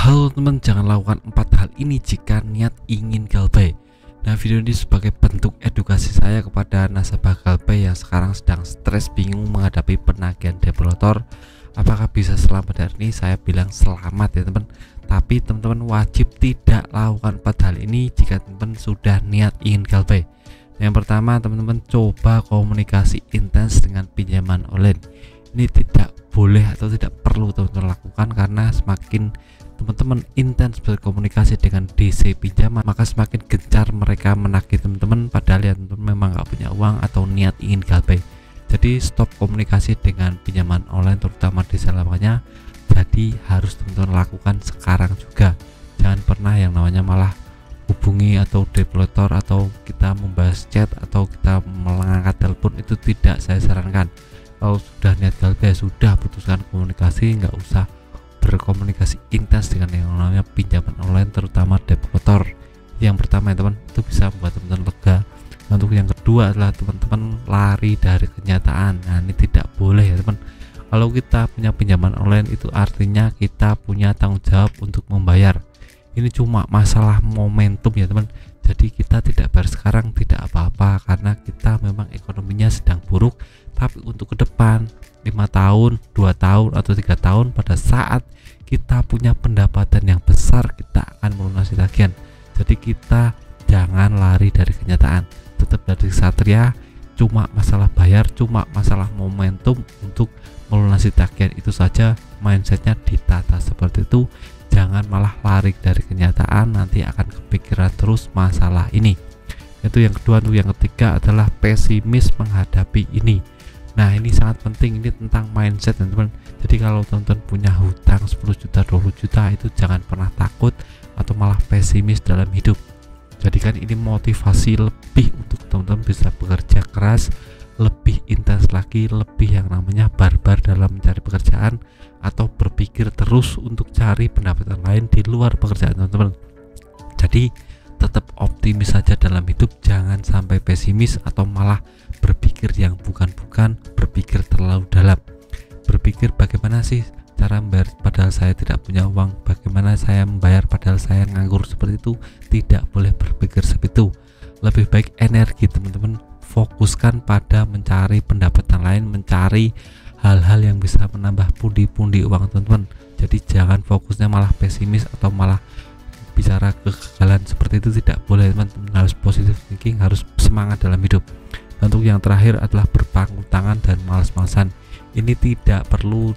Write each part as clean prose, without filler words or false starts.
Halo teman, jangan lakukan 4 hal ini jika niat ingin Galpay. Nah, video ini sebagai bentuk edukasi saya kepada nasabah Galpay yang sekarang sedang stres bingung menghadapi penagihan developer. Apakah bisa selamat hari ini? Saya bilang selamat ya teman. Tapi teman-teman wajib tidak lakukan 4 hal ini jika teman-teman sudah niat ingin Galpay. Yang pertama, teman-teman coba komunikasi intens dengan pinjaman online. Ini tidak boleh atau tidak perlu teman-teman lakukan, karena semakin teman-teman intens berkomunikasi dengan DC pinjaman, maka semakin gencar mereka menagih teman-teman, padahal ya teman-teman memang nggak punya uang atau niat ingin Galpay. Jadi stop komunikasi dengan pinjaman online, terutama DC lawannya. Jadi harus teman-teman lakukan sekarang juga. Jangan pernah yang namanya malah hubungi atau developer atau kita membahas chat atau kita mengangkat telepon, itu tidak saya sarankan. Kalau sudah niat Galpay, sudah putuskan komunikasi, nggak usah berkomunikasi intens dengan yang namanya pinjaman online, terutama developer. Yang pertama ya teman, itu bisa membuat teman-teman lega. Untuk yang kedua adalah teman-teman lari dari kenyataan. Nah, ini tidak boleh ya teman. Kalau kita punya pinjaman online, itu artinya kita punya tanggung jawab untuk membayar. Ini cuma masalah momentum ya teman. Jadi kita tidak bayar sekarang tidak apa-apa, karena kita memang ekonominya sedang buruk. Tapi untuk ke depan 5 tahun, 2 tahun atau 3 tahun, pada saat kita punya pendapatan yang besar, kita akan melunasi tagihan. Jadi kita jangan lari dari kenyataan, tetap dari satria. Cuma masalah bayar, cuma masalah momentum untuk melunasi tagihan, itu saja. Mindsetnya ditata seperti itu. Jangan malah lari dari kenyataan, nanti akan kepikiran terus masalah ini. Itu yang kedua. Untuk yang ketiga adalah pesimis menghadapi ini. Nah, ini sangat penting, ini tentang mindset teman-teman. Jadi kalau teman-teman punya hutang 10 juta, 20 juta, itu jangan pernah takut atau malah pesimis dalam hidup. Jadikan ini motivasi lebih untuk teman-teman bisa bekerja keras, lebih intens lagi, lebih yang namanya barbar dalam mencari pekerjaan, atau berpikir terus untuk cari pendapatan lain di luar pekerjaan teman-teman. Jadi tetap optimis saja dalam hidup, jangan sampai pesimis atau malah berpikir yang bukan-bukan, berpikir terlalu dalam. Berpikir bagaimana sih cara membayar padahal saya tidak punya uang, bagaimana saya membayar padahal saya nganggur, seperti itu. Tidak boleh berpikir seperti itu. Lebih baik energi teman-teman fokuskan pada mencari pendapatan lain, mencari hal-hal yang bisa menambah pundi-pundi uang teman-teman. Jadi jangan fokusnya malah pesimis atau malah bicara kegagalan, seperti itu tidak boleh teman-teman. Harus positive thinking, harus semangat dalam hidup. Untuk yang terakhir adalah berpangku tangan dan malas-malasan. Ini tidak perlu,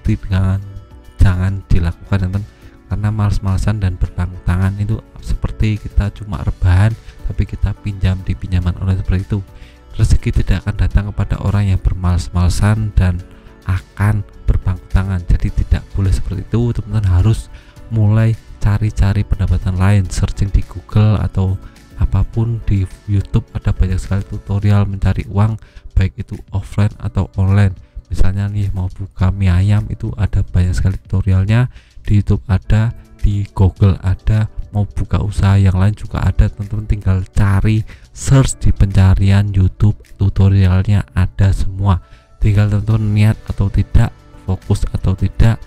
jangan dilakukan teman, karena malas-malasan dan berpangku tangan itu seperti kita cuma rebahan tapi kita pinjam di pinjaman online, seperti itu. Rezeki tidak akan datang kepada orang yang bermalas-malasan dan akan berpangku tangan. Jadi tidak boleh seperti itu teman-teman. Harus mulai cari-cari pendapatan lain, searching di Google atau apapun di YouTube, ada banyak sekali tutorial mencari uang, baik itu offline atau online. Misalnya nih mau buka mie ayam, itu ada banyak sekali tutorialnya. Di YouTube ada, di Google ada, mau buka usaha yang lain juga ada. Teman-teman tinggal cari, search di pencarian YouTube, tutorialnya ada semua. Tinggal teman-teman niat atau tidak, fokus atau tidak,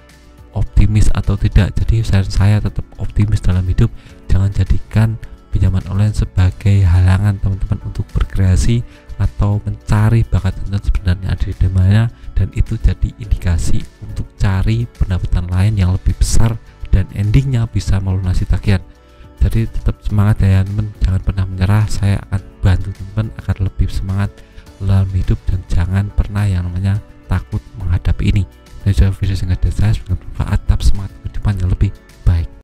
optimis atau tidak. Jadi saya tetap optimis dalam hidup. Jangan jadikan pinjaman online sebagai halangan teman-teman untuk berkreasi atau mencari bakat teman sebenarnya ada di mana, dan itu jadi indikasi untuk cari pendapatan lain yang lebih besar dan endingnya bisa melunasi tagihan. Jadi tetap semangat ya teman, jangan pernah menyerah. Saya akan bantu teman agar lebih semangat dalam hidup dan jangan pernah yang namanya takut menghadapi ini. Dan video singkat dari saya semoga bermanfaat, tetap semangat ke depan yang lebih.